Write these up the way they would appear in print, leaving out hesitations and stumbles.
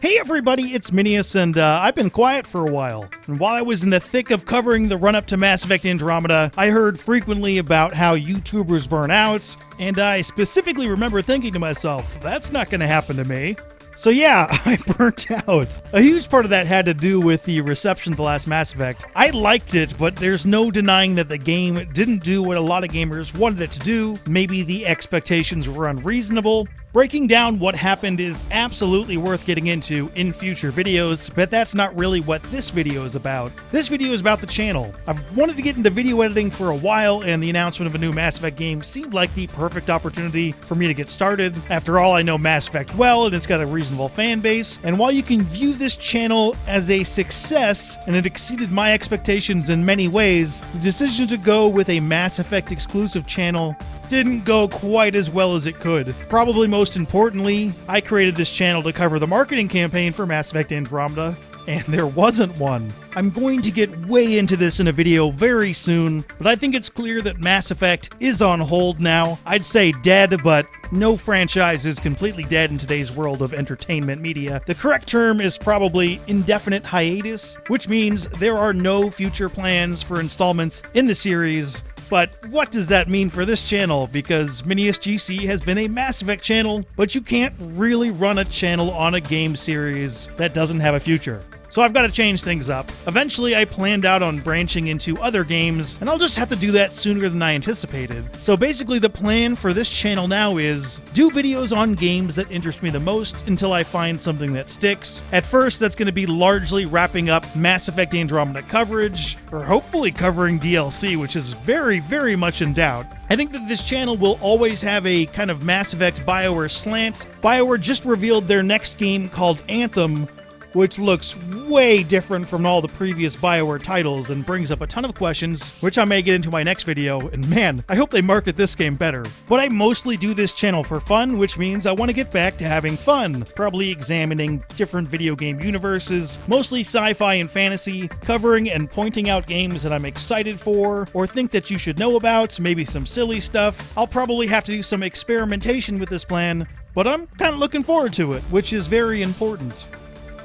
Hey everybody, it's Minius, and I've been quiet for a while. And while I was in the thick of covering the run-up to Mass Effect Andromeda, I heard frequently about how YouTubers burn out, and I specifically remember thinking to myself, that's not going to happen to me. So yeah, I burnt out. A huge part of that had to do with the reception of the last Mass Effect. I liked it, but there's no denying that the game didn't do what a lot of gamers wanted it to do. Maybe the expectations were unreasonable. Breaking down what happened is absolutely worth getting into in future videos, but that's not really what this video is about. This video is about the channel. I've wanted to get into video editing for a while, and the announcement of a new Mass Effect game seemed like the perfect opportunity for me to get started. After all, I know Mass Effect well, and it's got a reasonable fan base, and while you can view this channel as a success, and it exceeded my expectations in many ways, the decision to go with a Mass Effect exclusive channel didn't go quite as well as it could. Probably most importantly, I created this channel to cover the marketing campaign for Mass Effect Andromeda, and there wasn't one. I'm going to get way into this in a video very soon, but I think it's clear that Mass Effect is on hold now. I'd say dead, but no franchise is completely dead in today's world of entertainment media. The correct term is probably indefinite hiatus, which means there are no future plans for installments in the series. But what does that mean for this channel? Because Minius GC has been a Mass Effect channel, but you can't really run a channel on a game series that doesn't have a future. So I've got to change things up. Eventually, I planned out on branching into other games, and I'll just have to do that sooner than I anticipated. So basically, the plan for this channel now is do videos on games that interest me the most until I find something that sticks. At first, that's going to be largely wrapping up Mass Effect Andromeda coverage, or hopefully covering DLC, which is very, very much in doubt. I think that this channel will always have a kind of Mass Effect BioWare slant. BioWare just revealed their next game called Anthem, which looks way different from all the previous BioWare titles and brings up a ton of questions, which I may get into my next video, and man, I hope they market this game better. But I mostly do this channel for fun, which means I want to get back to having fun, probably examining different video game universes, mostly sci-fi and fantasy, covering and pointing out games that I'm excited for, or think that you should know about, maybe some silly stuff. I'll probably have to do some experimentation with this plan, but I'm kind of looking forward to it, which is very important.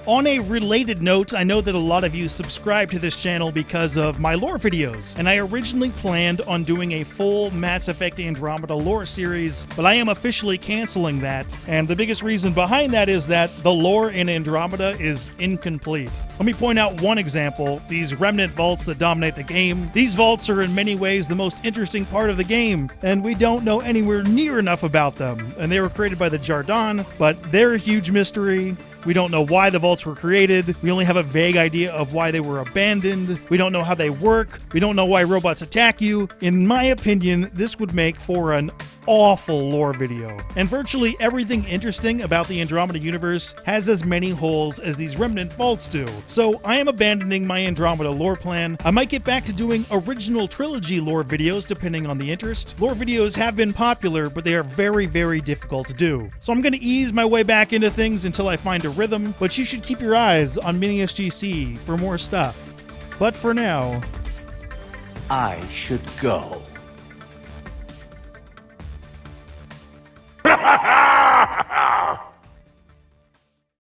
On a related note, I know that a lot of you subscribe to this channel because of my lore videos, and I originally planned on doing a full Mass Effect Andromeda lore series, but I am officially canceling that, and the biggest reason behind that is that the lore in Andromeda is incomplete. Let me point out one example, these remnant vaults that dominate the game. These vaults are in many ways the most interesting part of the game, and we don't know anywhere near enough about them, and they were created by the Jardan, but they're a huge mystery. We don't know why the vaults were created. We only have a vague idea of why they were abandoned. We don't know how they work. We don't know why robots attack you. In my opinion, this would make for an awful lore video. And virtually everything interesting about the Andromeda universe has as many holes as these remnant vaults do. So I am abandoning my Andromeda lore plan. I might get back to doing original trilogy lore videos depending on the interest. Lore videos have been popular, but they are very, very difficult to do. So I'm going to ease my way back into things until I find a rhythm, but you should keep your eyes on Minius GC for more stuff. But for now, I should go.